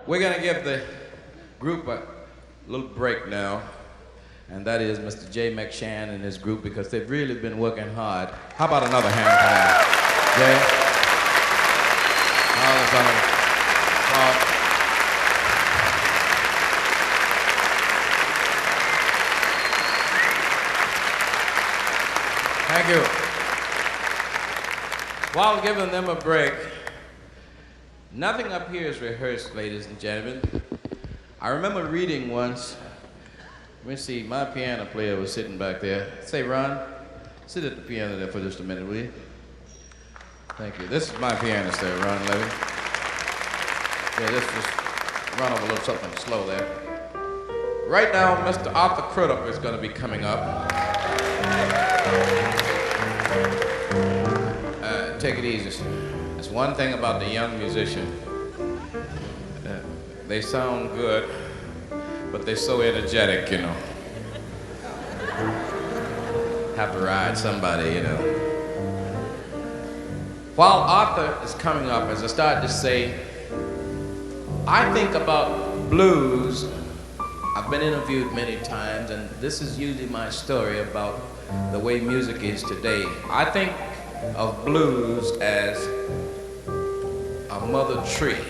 We're going to give the group a little break now, and that is Mr. Jay McShann and his group, because they've really been working hard. How about another hand for that? Jay? Thank you. While giving them a break, nothing up here is rehearsed, ladies and gentlemen. I remember reading once, let me see, my piano player was sitting back there. Say, Ron, sit at the piano there for just a minute, will you? Thank you. This is my pianist there, Ron Levy. Yeah, this just run over a little something slow there. Right now, Mr. Arthur Crudup is going to be coming up. Take it easy. That's one thing about the young musician. They sound good, but they're so energetic, you know. Have to ride somebody, you know. While Arthur is coming up, as I started to say, I think about blues. I've been interviewed many times, and this is usually my story about the way music is today. I think of blues as a mother tree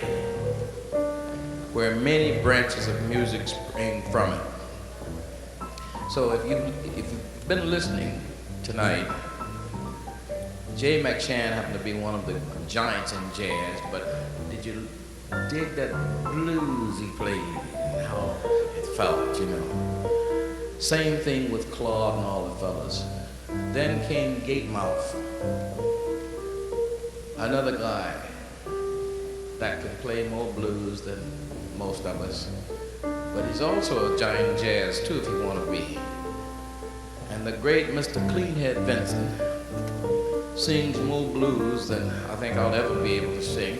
where many branches of music spring from it. So if you've been listening tonight, Jay McShann happened to be one of the giants in jazz, but did you dig that blues he played and how it felt, you know? Same thing with Claude and all the fellas. Then came Gatemouth, another guy that can play more blues than most of us. But he's also a giant in jazz too, if you want to be. And the great Mr. Cleanhead Vincent sings more blues than I think I'll ever be able to sing.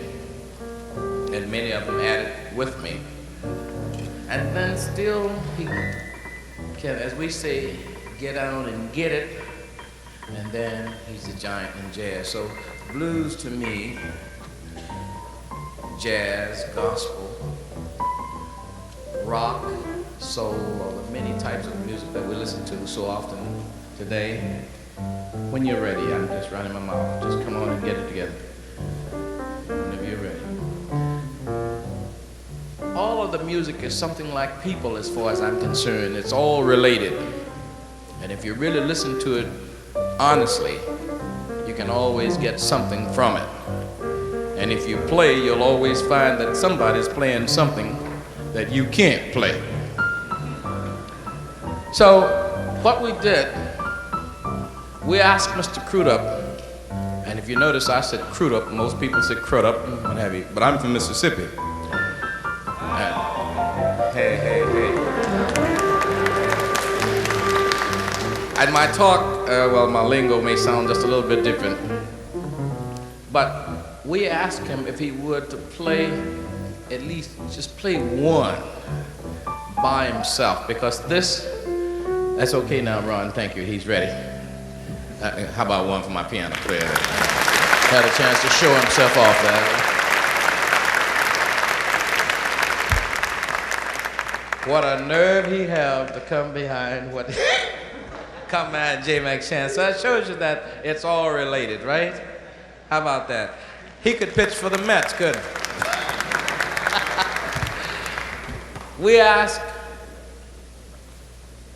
And many of them at it with me. And then still he can, as we say, get on and get it. And then he's a giant in jazz. So blues to me, jazz, gospel, rock, soul, all the many types of music that we listen to so often today. When you're ready, I'm just running my mouth. Just come on and get it together. Whenever you're ready. All of the music is something like people as far as I'm concerned. It's all related. And if you really listen to it honestly, you can always get something from it. And if you play, you'll always find that somebody's playing something that you can't play. So what we did, we asked Mr. Crudup, and if you notice I said Crudup, most people say Crudup, what have you, but I'm from Mississippi. Hey. And my talk, my lingo may sound just a little bit different, but we asked him if he would to play, at least just play one by himself, because that's okay now, Ron, thank you, he's ready. How about one for my piano player that had a chance to show himself off there. What a nerve he had to come behind Jay McShann. So that shows you that it's all related, right? How about that? He could pitch for the Mets, couldn't he? We asked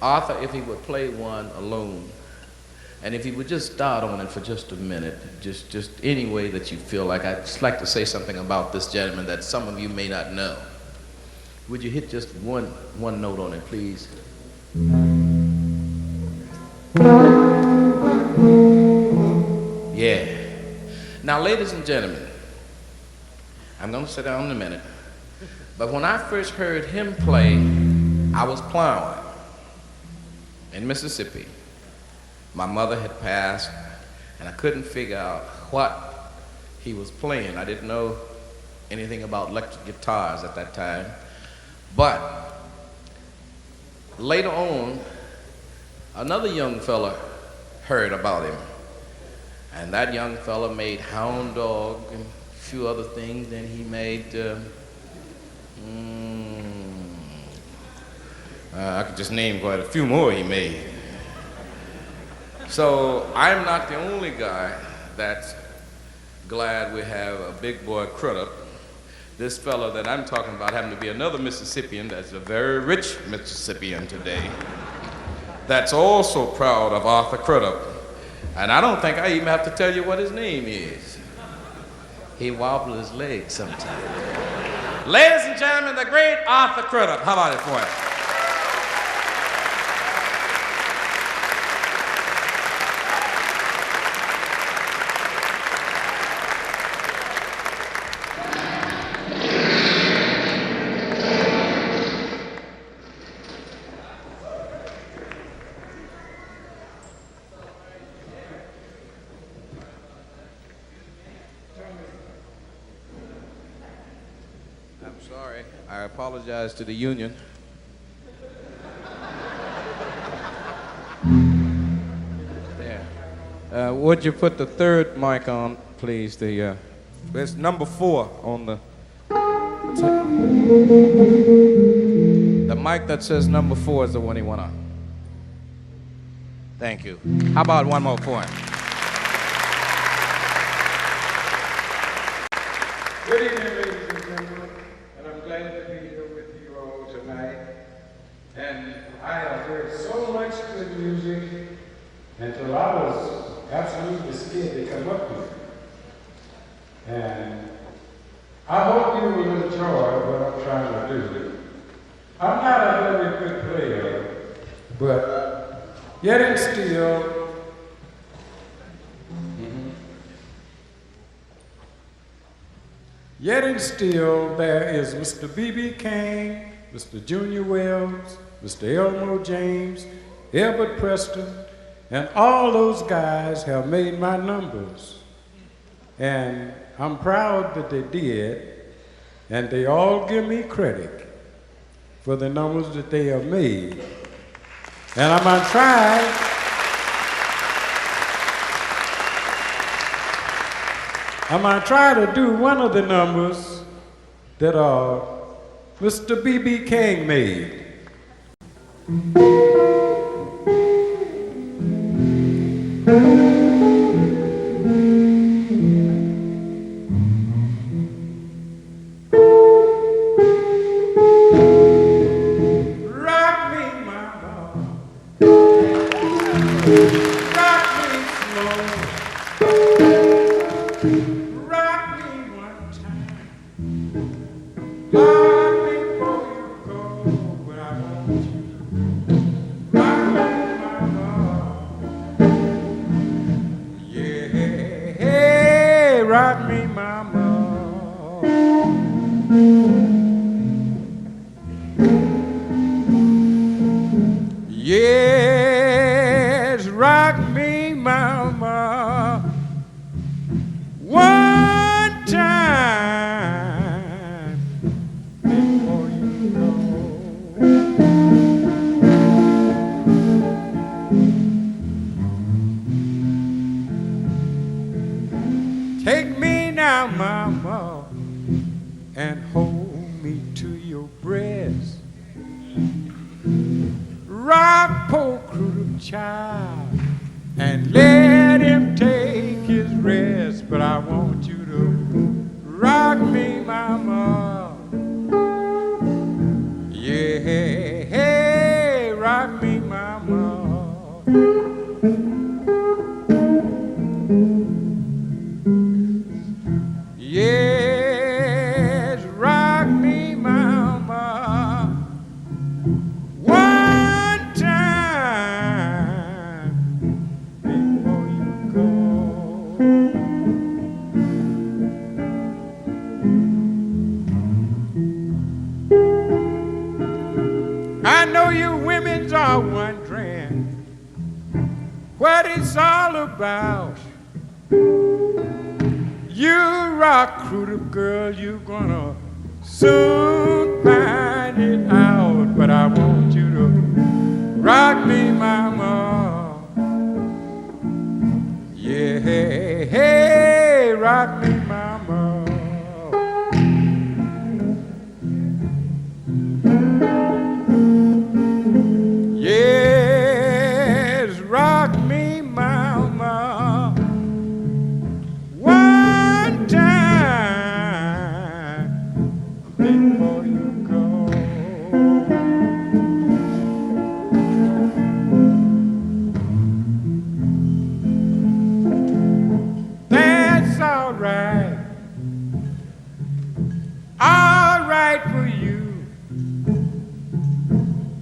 Arthur if he would play one alone. And if he would just start on it for just a minute, just any way that you feel like. I'd just like to say something about this gentleman that some of you may not know. Would you hit just one note on it, please? Yeah. Now, ladies and gentlemen, I'm going to sit down in a minute, but when I first heard him play, I was plowing in Mississippi. My mother had passed, and I couldn't figure out what he was playing. I didn't know anything about electric guitars at that time. But later on, another young fella heard about him. And that young fella made Hound Dog and a few other things. Then he made I could just name quite a few more he made. So I'm not the only guy that's glad we have a Big Boy Crudup. This fellow that I'm talking about happened to be another Mississippian that's a very rich Mississippian today that's also proud of Arthur Crudup. And I don't think I even have to tell you what his name is. He wobbles his legs sometimes. Ladies and gentlemen, the great Arthur Crudup. How about it for you? Sorry, I apologize to the union. There. Would you put the third mic on, please? It's number 4 on the mic that says number 4 is the one you want on. Thank you. How about one more point? Good evening, ladies and gentlemen, and I'm glad to be here with you all tonight. And I have heard so much good music until I was absolutely scared to come up here. And I hope you will enjoy what I'm trying to do. I'm not a very good player, but yet and still, yet and still, there is Mr. B.B. King, Mr. Junior Wells, Mr. Elmo James, Elvis Presley, and all those guys have made my numbers. And I'm proud that they did, and they all give me credit for the numbers that they have made. And I'm gonna try to do one of the numbers that Mr. B.B. King made. Rock me, mama. Rock me slow. Rock me one time. Lord, before you go, but I want you. Rock me, mama. Yeah, rock me, mama. Yes, rock me, mama. One time before you go. Take me now, mama, and hold me to your breast. Rock poor Crudup child and let him take his rest. But I want you to rock me, mama. Yeah, rock me, mama. Yes, rock me, mama. One time before you go. I know you women's are wondering what it's all about. You rock Crudup, girl, you're gonna soon find it out. But I want you to rock me, mama. Yeah, hey, rock me, mama. right for you.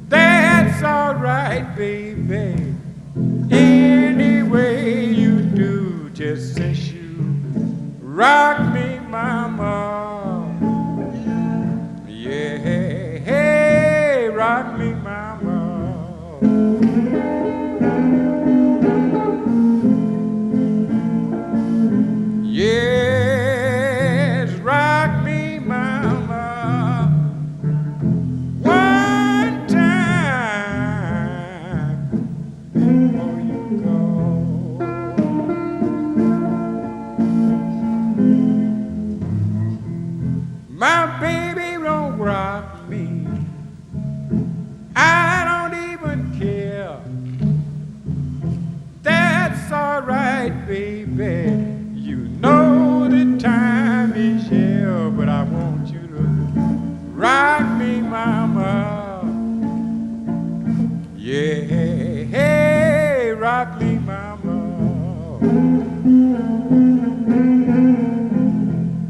That's all right, baby. Any way you do, just since you rock me, mama. Yeah, hey, rock me, mama. Yes, rock me, mama. One time before you go. My baby don't rock me. I don't even care. That's all right, baby. You know the time is here, but I want you to rock me, mama. Yeah, hey, rock me, mama.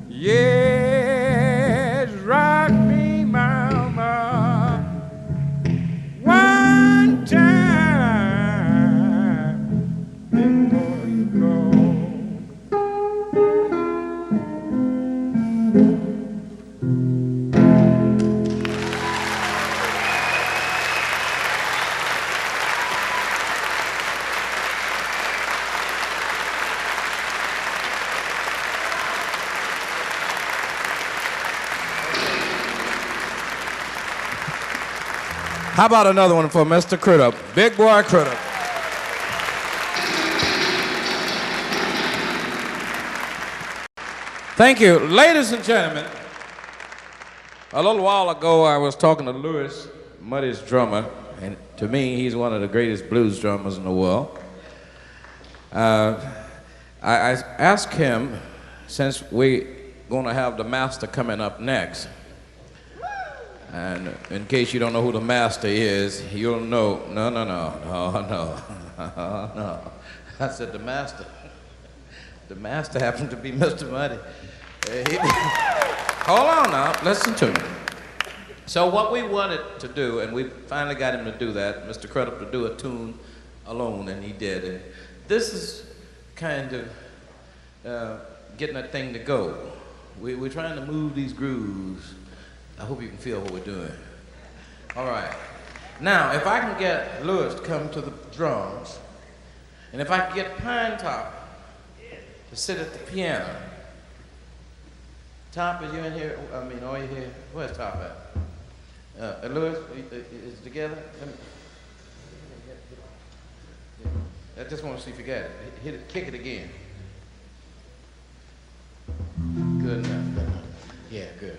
Yes, rock me, mama. One time before you go. How about another one for Mr. Crudup, Big Boy Crudup? Thank you. Ladies and gentlemen, a little while ago I was talking to Louis, Muddy's drummer, and to me he's one of the greatest blues drummers in the world. I asked him, since we're going to have the master coming up next, and in case you don't know who the master is, you'll know. No. I said the master. The master happened to be Mr. Muddy. Hold on now, listen to me. So what we wanted to do, and we finally got him to do that, Mr. Crudup, to do a tune alone, and he did. And this is kind of getting that thing to go. We're trying to move these grooves. I hope you can feel what we're doing. All right. Now, if I can get Louis to come to the drums, and if I can get Pinetop to sit at the piano. Top, are you in here? I mean, are you here? Where's Top at? Louis, is it together? I just want to see if you got it. Hit it, kick it again. Good enough. Yeah, good.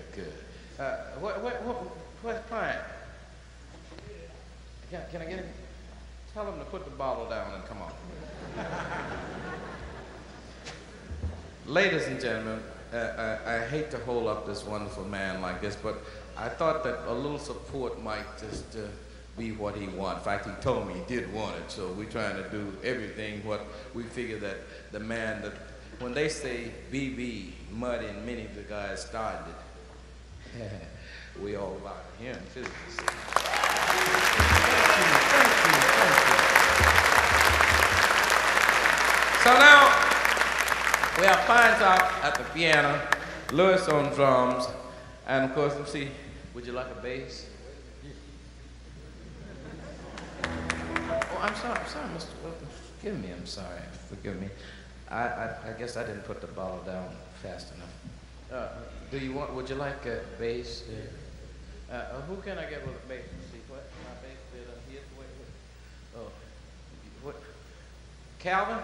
Where's Pine? Can I get him? Tell him to put the bottle down and come on. Ladies and gentlemen, I hate to hold up this wonderful man like this, but I thought that a little support might just be what he wants. In fact, he told me he did want it, so we're trying to do everything what we figure that the man that, when they say BB, Muddy, and many of the guys started it, we all about him too. Thank you. So now, we have Pinetop at the piano, Louis on drums, and of course, let's see, would you like a bass? Oh, I'm sorry, Mr. Wilton. Forgive me, I'm sorry. Forgive me. I guess I didn't put the bottle down fast enough. Would you like a bass? Who can I get with a bass? See what? My bass bit up here. Wait. Oh, what? Calvin?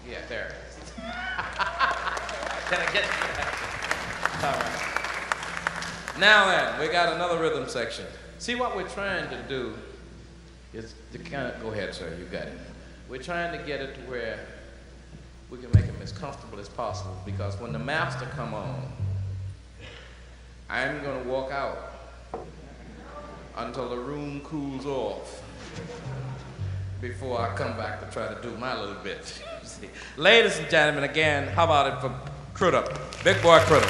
Yeah, there it is. Can I get that? All right. Now then, we got another rhythm section. See, what we're trying to do is to kind of, go ahead, sir, you got it. We're trying to get it to where we can make them as comfortable as possible, because when the master come on, I'm going to walk out until the room cools off before I come back to try to do my little bit. Ladies and gentlemen, again, how about it for Crudup, Big Boy Crudup.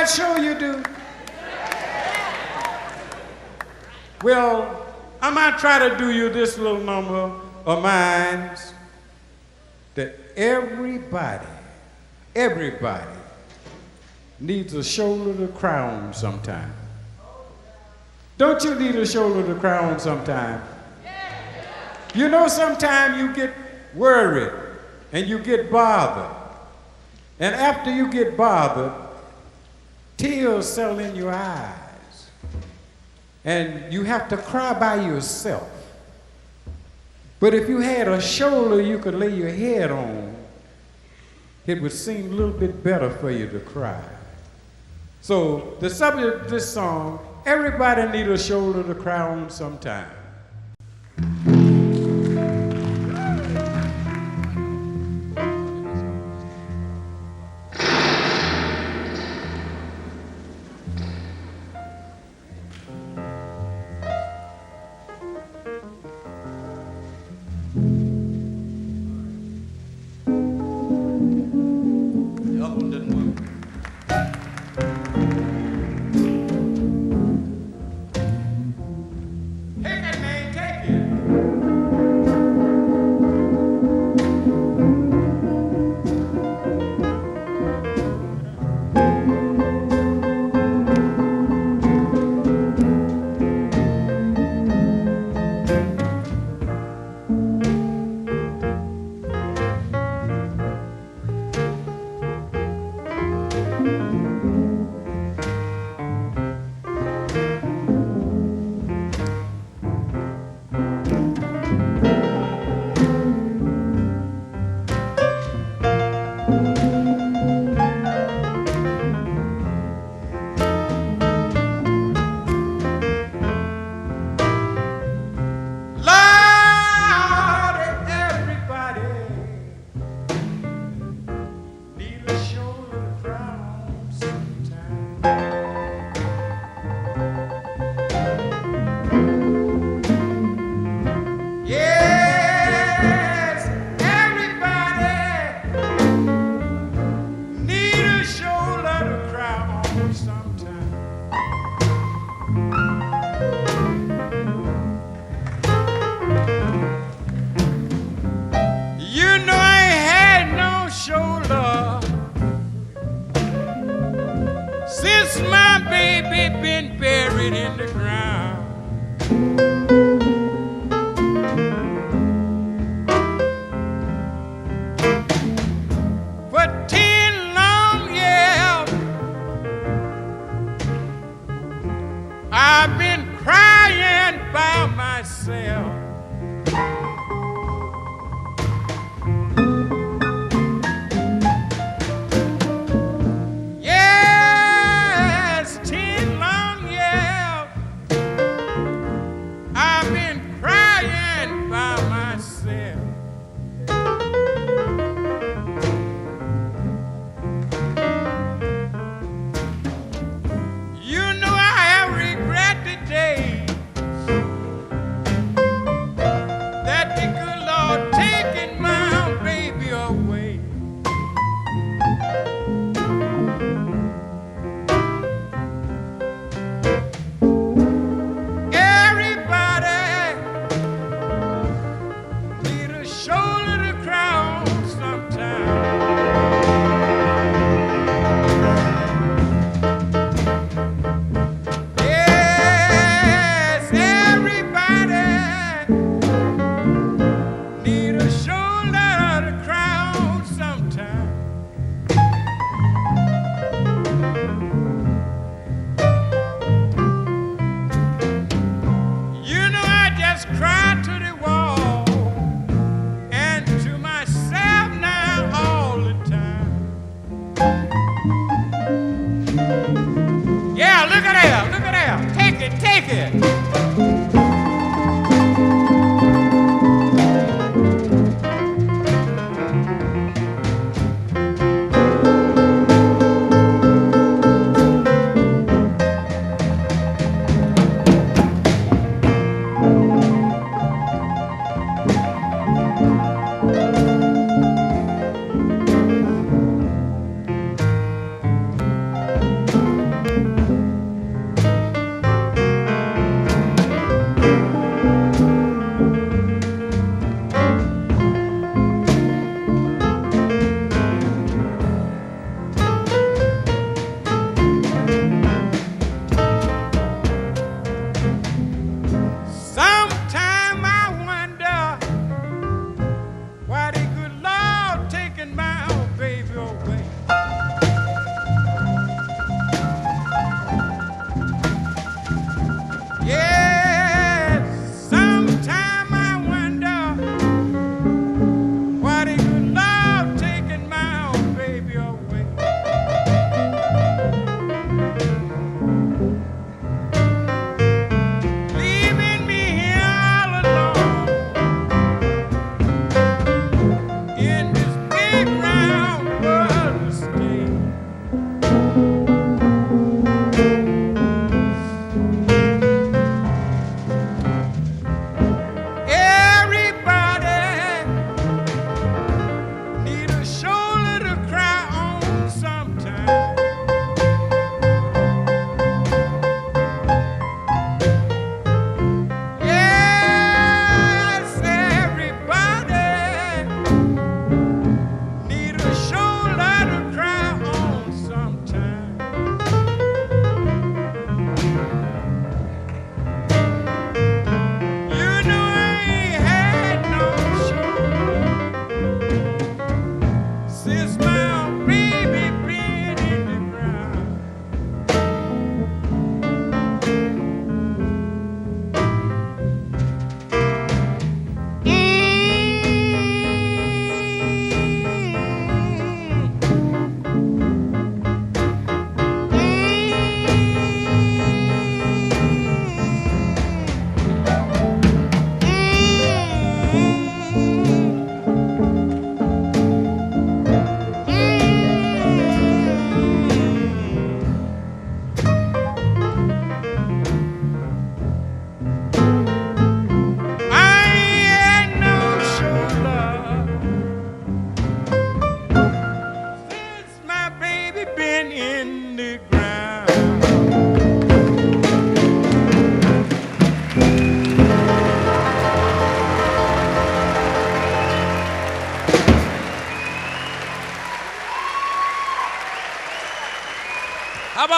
quite sure you do. Well, I might try to do you this little number of mine that everybody needs a shoulder to cry on sometime. Don't you need a shoulder to cry on sometime? You know, sometimes you get worried and you get bothered. And after you get bothered, tears settle in your eyes. And you have to cry by yourself. But if you had a shoulder you could lay your head on, it would seem a little bit better for you to cry. So the subject of this song, everybody needs a shoulder to cry on sometime.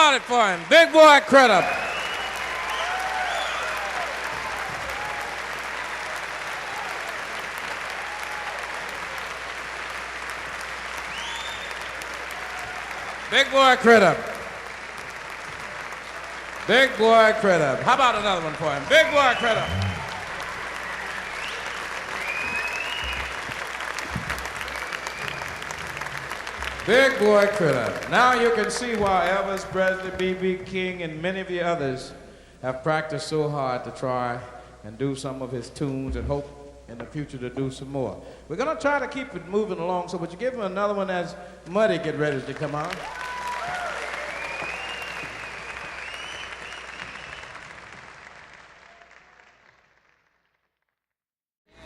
about it for him? Big Boy Crudup. Big Boy Crudup. Big Boy Crudup. How about another one for him? Big Boy Crudup. Big Boy Crudup. Now you can see why Elvis Presley, B.B. King, and many of the others have practiced so hard to try and do some of his tunes and hope in the future to do some more. We're going to try to keep it moving along, so would you give him another one as Muddy get ready to come on?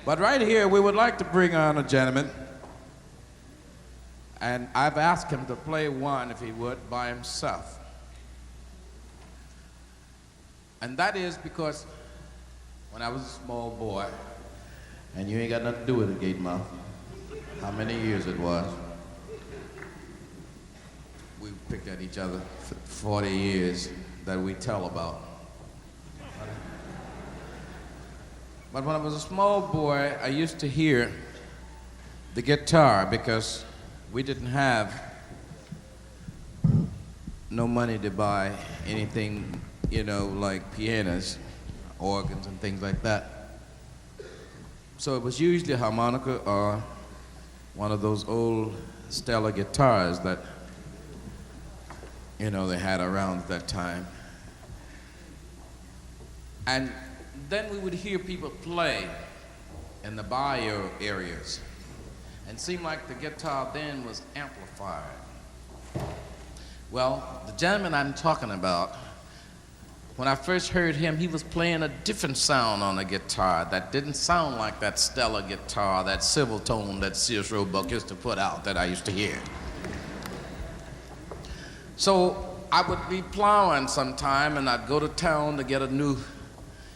But right here, we would like to bring on a gentleman. And I've asked him to play one, if he would, by himself. And that is because when I was a small boy, and you ain't got nothing to do with it, Gatemouth, how many years it was, we picked at each other for 40 years that we tell about. But when I was a small boy, I used to hear the guitar because we didn't have no money to buy anything, you know, like pianos, organs, and things like that. So it was usually a harmonica or one of those old Stella guitars that, you know, they had around at that time. And then we would hear people play in the bayou areas. And it seemed like the guitar then was amplified. Well, the gentleman I'm talking about, when I first heard him, he was playing a different sound on the guitar that didn't sound like that Stella guitar, that civil tone that Sears Roebuck used to put out that I used to hear. So I would be plowing sometime, and I'd go to town to get a new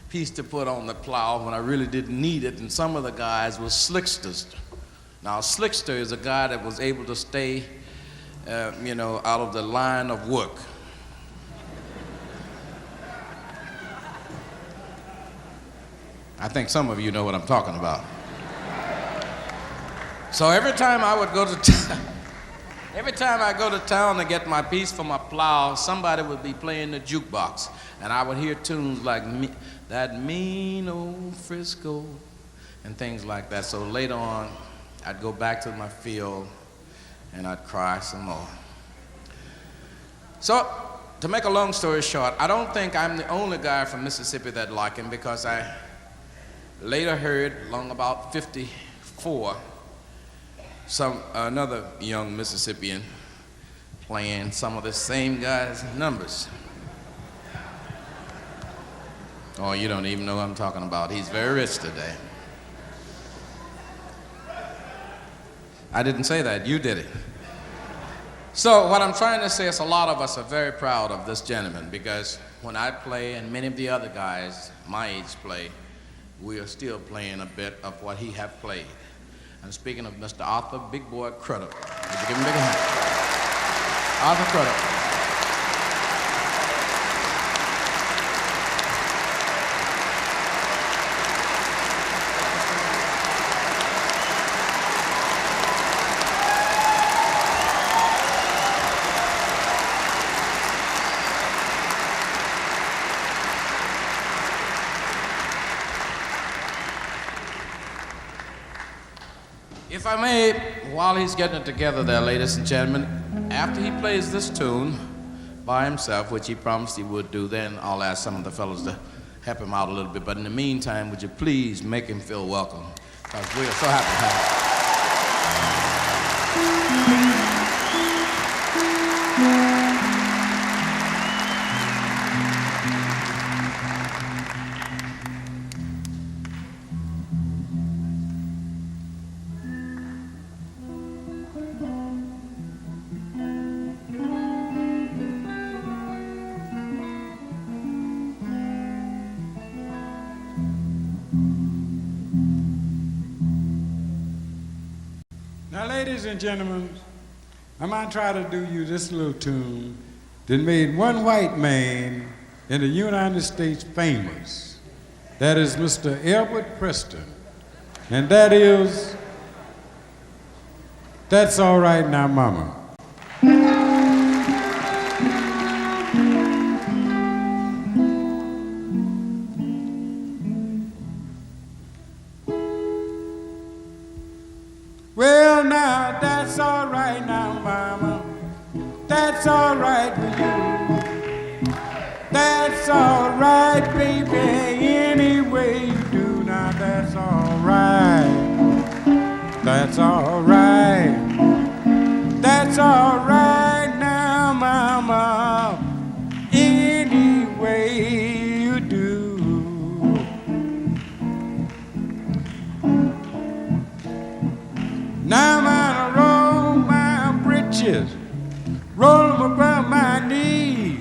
piece to put on the plow when I really didn't need it, and some of the guys were slicksters. Now, a slickster is a guy that was able to stay, you know, out of the line of work. I think some of you know what I'm talking about. So every time I would go to every time I go to town to get my piece for my plow, somebody would be playing the jukebox, and I would hear tunes like that mean old Frisco and things like that. So later on, I'd go back to my field and I'd cry some more. So to make a long story short, I don't think I'm the only guy from Mississippi that like him, because I later heard, along about 54, another young Mississippian playing some of the same guy's numbers. Oh, you don't even know what I'm talking about. He's very rich today. I didn't say that, you did it. So what I'm trying to say is a lot of us are very proud of this gentleman, because when I play and many of the other guys my age play, we are still playing a bit of what he have played. I'm speaking of Mr. Arthur Big Boy Crudup. Would you give him a big hand? Arthur Crudup. If I may, while he's getting it together there, ladies and gentlemen, after he plays this tune by himself, which he promised he would do, then I'll ask some of the fellows to help him out a little bit. But in the meantime, would you please make him feel welcome? Because we are so happy to have him. Now, ladies and gentlemen, I'm going to try to do you this little tune that made one white man in the United States famous. That is Mr. Elvis Presley. And that is, That's All Right Now, Mama. Well, now, that's all right now, Mama. That's all right with you. That's all right, baby, any way you do. Now, that's all right. That's all right. That's all right now, Mama, any way you do. Now I'm gonna roll my britches, roll them above my knees,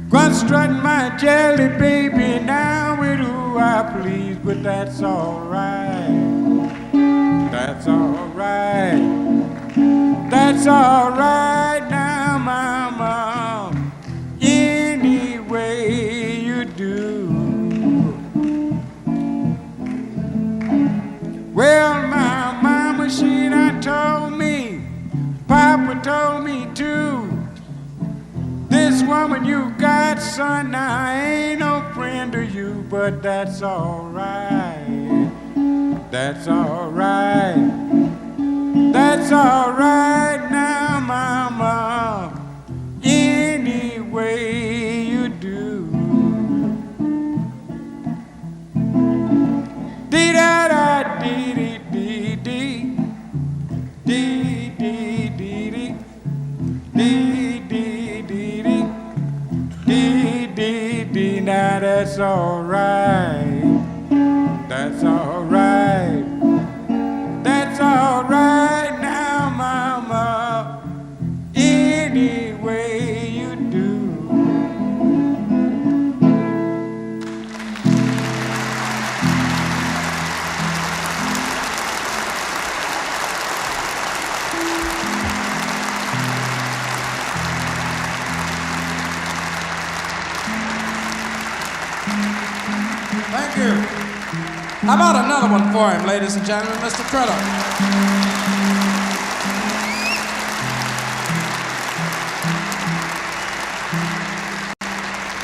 gone strutting my jelly baby now with who I please, but that's all right. That's all right. That's all right now, Mama, any way you do. Well, my mama, she done told me, Papa told me too. This woman you got, son, now ain't no friend to you, but that's all right. That's all right. That's all right now, Mama, any way you do. Dee-da-da-dee-dee-dee-dee, dee-dee-dee-dee, dee-dee-dee-dee, dee-dee-dee. Now that's all right. That's all right. That's all right now, Mama, any way you do. Thank you. How about another one for him, ladies and gentlemen, Mr. Crudup?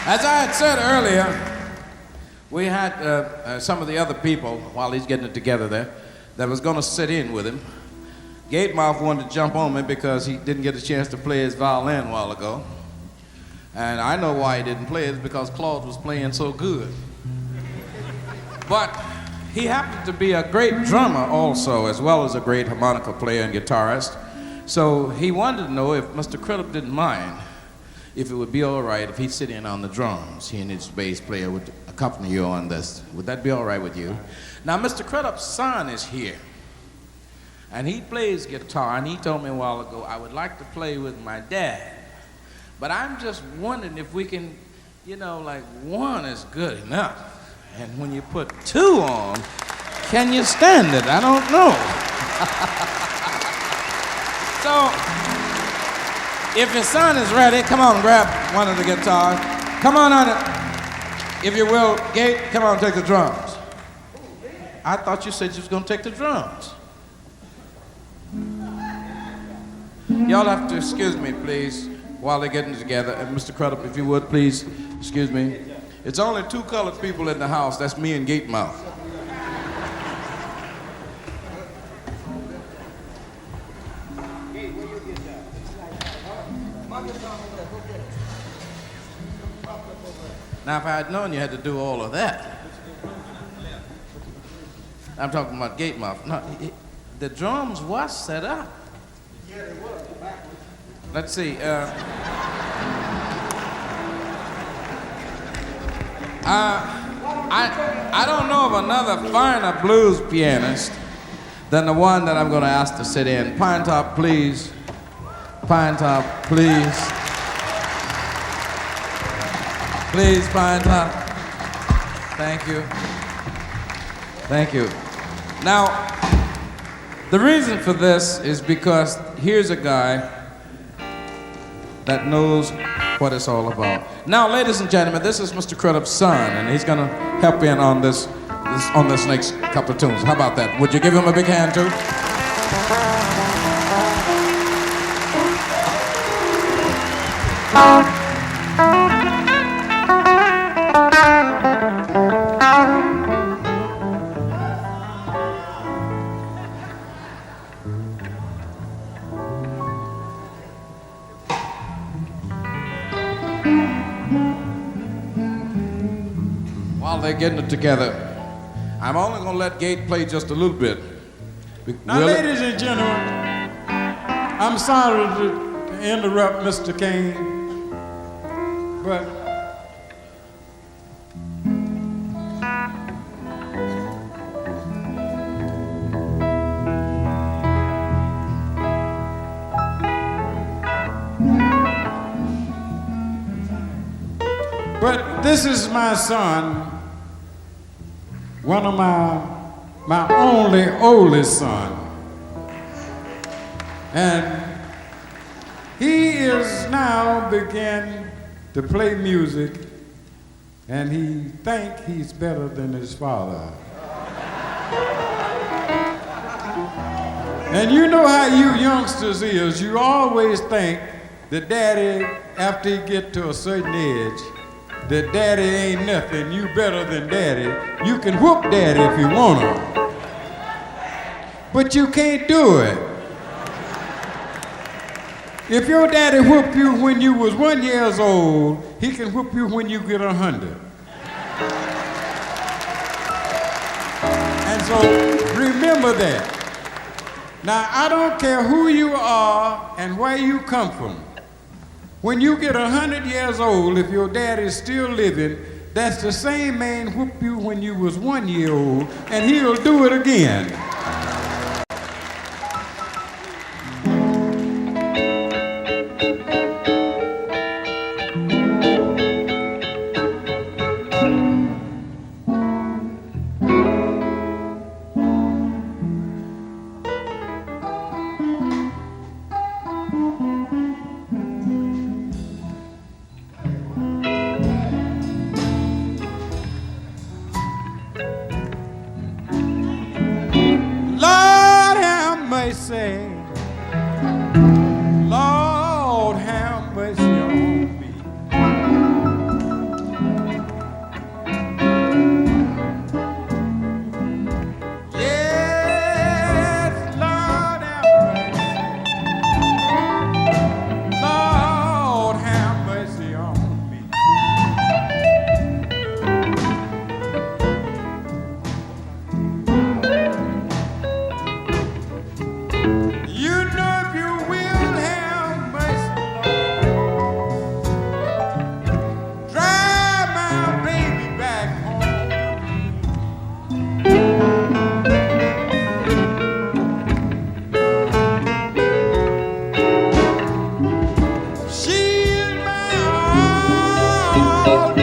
As I had said earlier, we had some of the other people, while he's getting it together there, that was going to sit in with him. Gatemouth wanted to jump on me because he didn't get a chance to play his violin a while ago. And I know why he didn't play it, it's because Claude was playing so good. But he happened to be a great drummer also, as well as a great harmonica player and guitarist. So he wanted to know if Mr. Crudup didn't mind, if it would be all right if he'd sit in on the drums. He and his bass player would accompany you on this. Would that be all right with you? Now, Mr. Crudup's son is here, and he plays guitar, and he told me a while ago, I would like to play with my dad. But I'm just wondering if we can, you know, like one is good enough. And when you put two on, can you stand it? I don't know. So, if your son is ready, come on, grab one of the guitars. Come on it. If you will, Gate, come on, take the drums. I thought you said you was going to take the drums. Y'all have to excuse me, please, while they're getting together. And Mr. Crudup, if you would, please, excuse me. It's only two colored people in the house. That's me and Gatemouth. Now, if I had known you had to do all of that. I'm talking about Gatemouth. No, the drums was set up. Yeah, they were. Let's see. I don't know of another finer blues pianist than the one that I'm going to ask to sit in. Pinetop, please. Pinetop, please. Please, Pinetop. Thank you. Thank you. Now, the reason for this is because here's a guy that knows what it's all about. Now, ladies and gentlemen, this is Mr. Crudup's son, and he's gonna help in on this next couple of tunes. How about that? Would you give him a big hand too? While they're getting it together, I'm only going to let Gate play just a little bit. Now, ladies and gentlemen, I'm sorry to interrupt Mr. Kane, but this is my son, one of my only oldest son. And he is now beginning to play music, and he think he's better than his father. And you know how you youngsters is, you always think that daddy, after you get to a certain age, that daddy ain't nothing, you better than daddy. You can whoop daddy if you want to, but you can't do it. If your daddy whooped you when you was 1 year old, he can whoop you when you get 100. And so remember that. Now, I don't care who you are and where you come from. When you get 100 years old, if your dad is still living, that's the same man whooped you when you was 1 year old, and he'll do it again. Lord, have mercy on me. Yes, Lord, have mercy. Lord, have mercy on me. You know if you will have mercy, Lord, drive my baby back home. She's my all.